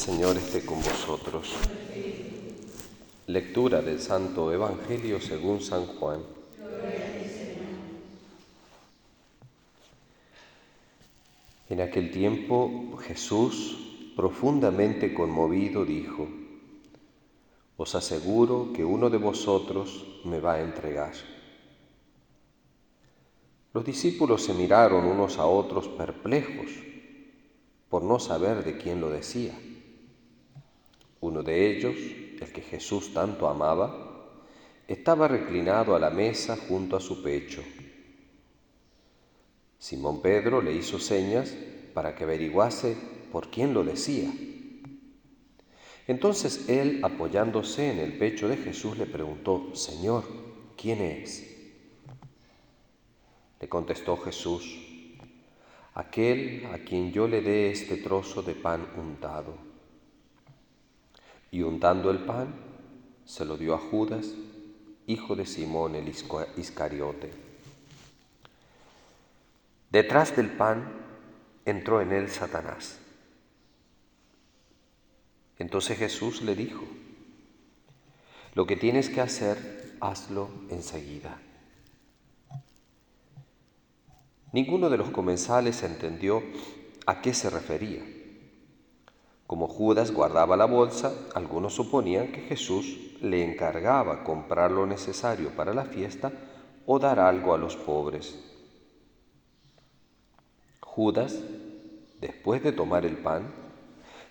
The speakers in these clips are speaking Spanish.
Señor esté con vosotros. Lectura del Santo Evangelio según San Juan. En aquel tiempo Jesús, profundamente conmovido, dijo: Os aseguro que uno de vosotros me va a entregar. Los discípulos se miraron unos a otros perplejos por no saber de quién lo decía. Uno de ellos, el que Jesús tanto amaba, estaba reclinado a la mesa junto a su pecho. Simón Pedro le hizo señas para que averiguase por quién lo decía. Entonces él, apoyándose en el pecho de Jesús, le preguntó: Señor, ¿quién es? Le contestó Jesús: aquel a quien yo le dé este trozo de pan untado. Y untando el pan, se lo dio a Judas, hijo de Simón el Iscariote. Detrás del pan entró en él Satanás. Entonces Jesús le dijo: lo que tienes que hacer, hazlo enseguida. Ninguno de los comensales entendió a qué se refería. Como Judas guardaba la bolsa, algunos suponían que Jesús le encargaba comprar lo necesario para la fiesta o dar algo a los pobres. Judas, después de tomar el pan,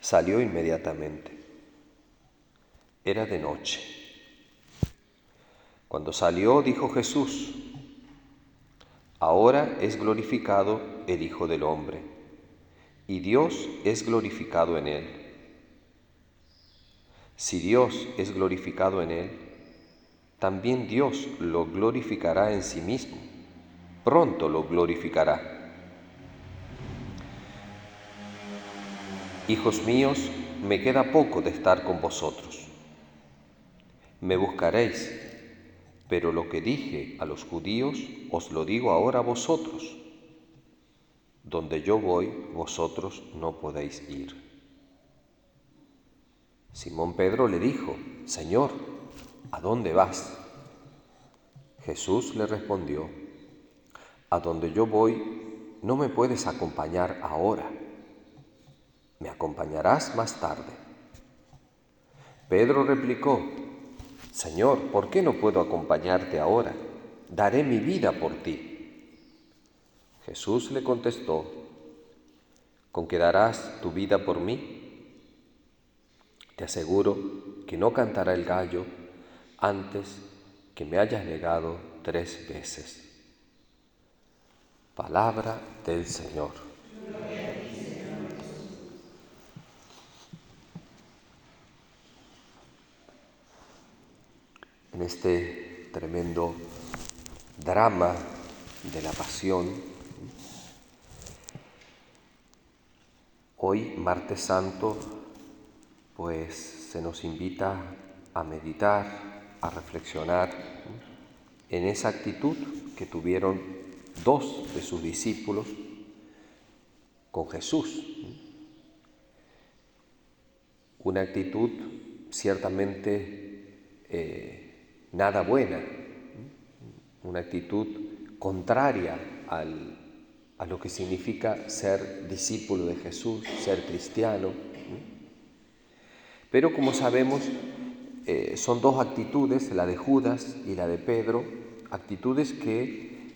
salió inmediatamente. Era de noche. Cuando salió, dijo Jesús: ahora es glorificado el Hijo del Hombre, y Dios es glorificado en él. Si Dios es glorificado en él, también Dios lo glorificará en sí mismo. Pronto lo glorificará. Hijos míos, me queda poco de estar con vosotros. Me buscaréis, pero lo que dije a los judíos os lo digo ahora a vosotros. Donde yo voy, vosotros no podéis ir. Simón Pedro le dijo: Señor, ¿a dónde vas? Jesús le respondió: a donde yo voy no me puedes acompañar ahora. Me acompañarás más tarde. Pedro replicó: Señor, ¿por qué no puedo acompañarte ahora? Daré mi vida por ti. Jesús le contestó: ¿con qué darás tu vida por mí? Te aseguro que no cantará el gallo antes que me hayas negado 3 veces. Palabra del Señor. Gloria a ti, Señor Jesús. En este tremendo drama de la pasión, hoy, martes santo, pues se nos invita a meditar, a reflexionar en esa actitud que tuvieron 2 de sus discípulos con Jesús. Una actitud ciertamente nada buena, una actitud contraria a lo que significa ser discípulo de Jesús, ser cristiano. Pero como sabemos, son 2 actitudes, la de Judas y la de Pedro, actitudes que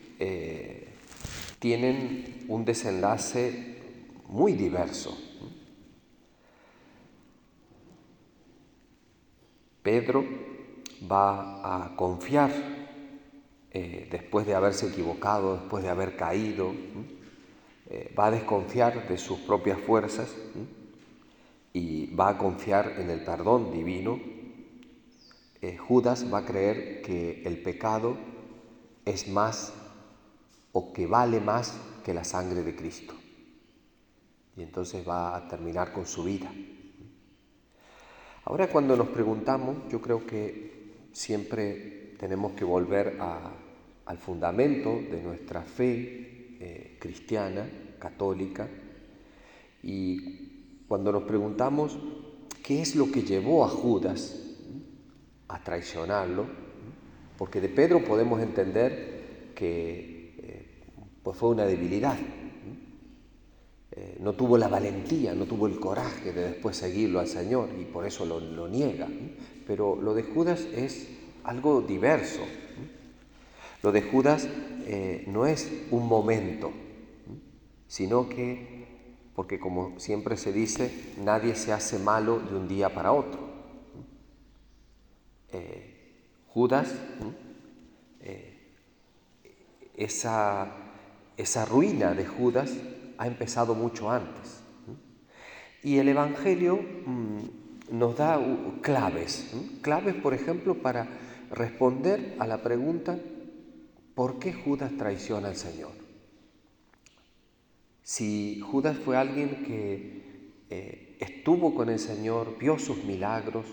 tienen un desenlace muy diverso. Pedro va a confiar, después de haberse equivocado, después de haber caído, va a desconfiar de sus propias fuerzas y va a confiar en el perdón divino. Judas va a creer que el pecado es más o que vale más que la sangre de Cristo. Y entonces va a terminar con su vida. Ahora, cuando nos preguntamos, yo creo que siempre tenemos que volver al fundamento de nuestra fe cristiana, católica, y cuando nos preguntamos qué es lo que llevó a Judas a traicionarlo, porque de Pedro podemos entender que pues fue una debilidad. No tuvo la valentía, no tuvo el coraje de después seguirlo al Señor y por eso lo niega. Pero lo de Judas es algo diverso. Lo de Judas no es un momento, sino que, porque como siempre se dice, nadie se hace malo de un día para otro. Judas, esa ruina de Judas ha empezado mucho antes. Y el Evangelio nos da claves, por ejemplo, para responder a la pregunta ¿por qué Judas traiciona al Señor? Si Judas fue alguien que estuvo con el Señor, vio sus milagros,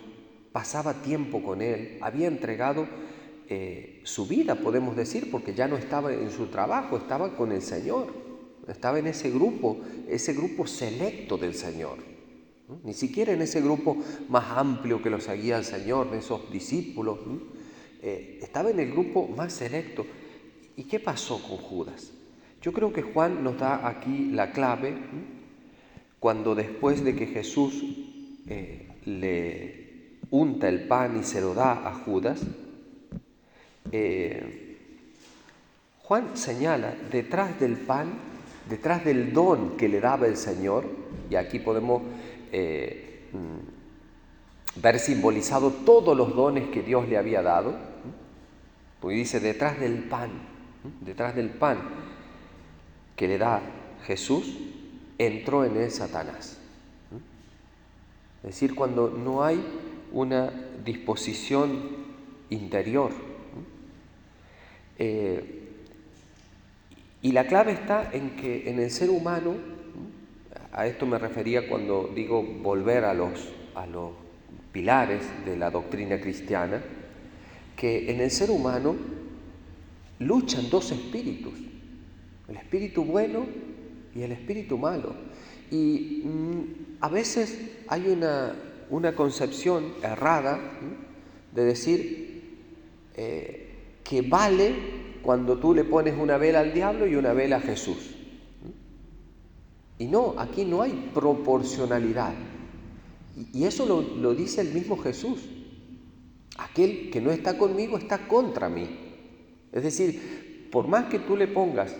pasaba tiempo con Él, había entregado su vida, podemos decir, porque ya no estaba en su trabajo, estaba con el Señor, estaba en ese grupo selecto del Señor. Ni siquiera en ese grupo más amplio que lo seguía el Señor, de esos discípulos, estaba en el grupo más selecto. ¿Y qué pasó con Judas? Yo creo que Juan nos da aquí la clave cuando después de que Jesús le unta el pan y se lo da a Judas, Juan señala detrás del pan, detrás del don que le daba el Señor, y aquí podemos ver simbolizado todos los dones que Dios le había dado, porque dice detrás del pan que le da Jesús, entró en él Satanás. Es decir, cuando no hay una disposición interior. Y la clave está en que en el ser humano, a esto me refería cuando digo volver a los pilares de la doctrina cristiana, que en el ser humano luchan dos espíritus, el espíritu bueno y el espíritu malo. Y a veces hay una concepción errada de decir que vale cuando tú le pones una vela al diablo y una vela a Jesús. Y no, aquí no hay proporcionalidad. Y eso lo dice el mismo Jesús. Aquel que no está conmigo está contra mí. Es decir, por más que tú le pongas,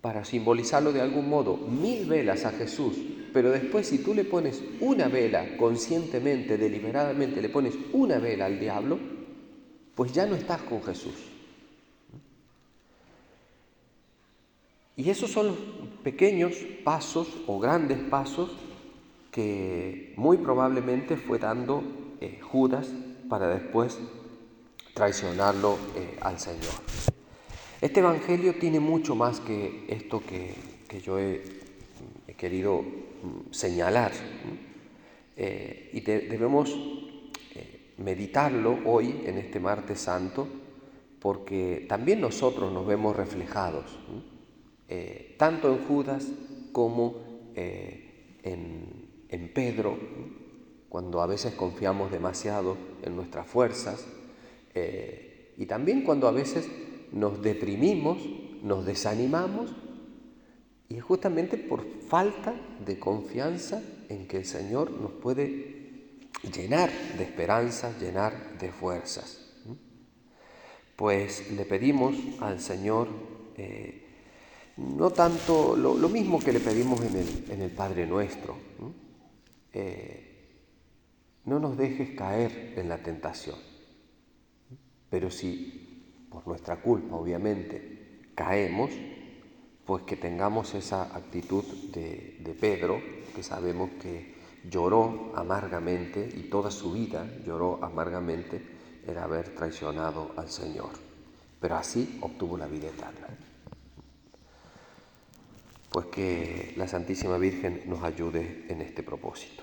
para simbolizarlo de algún modo, 1000 velas a Jesús, pero después si tú le pones una vela conscientemente, deliberadamente, le pones una vela al diablo, pues ya no estás con Jesús. Y esos son los pequeños pasos o grandes pasos que muy probablemente fue dando Judas para después traicionarlo al Señor. Este Evangelio tiene mucho más que esto que yo he querido señalar. Y debemos meditarlo hoy en este martes santo, porque también nosotros nos vemos reflejados, tanto en Judas como en Pedro, cuando a veces confiamos demasiado en nuestras fuerzas, y también cuando a veces nos deprimimos, nos desanimamos, y es justamente por falta de confianza en que el Señor nos puede llenar de esperanza, llenar de fuerzas. Pues le pedimos al Señor no tanto lo mismo que le pedimos en el Padre Nuestro. No nos dejes caer en la tentación, pero si por nuestra culpa, obviamente, caemos, pues que tengamos esa actitud de Pedro, que sabemos que lloró amargamente y toda su vida lloró amargamente el haber traicionado al Señor, pero así obtuvo la vida eterna. Pues que la Santísima Virgen nos ayude en este propósito.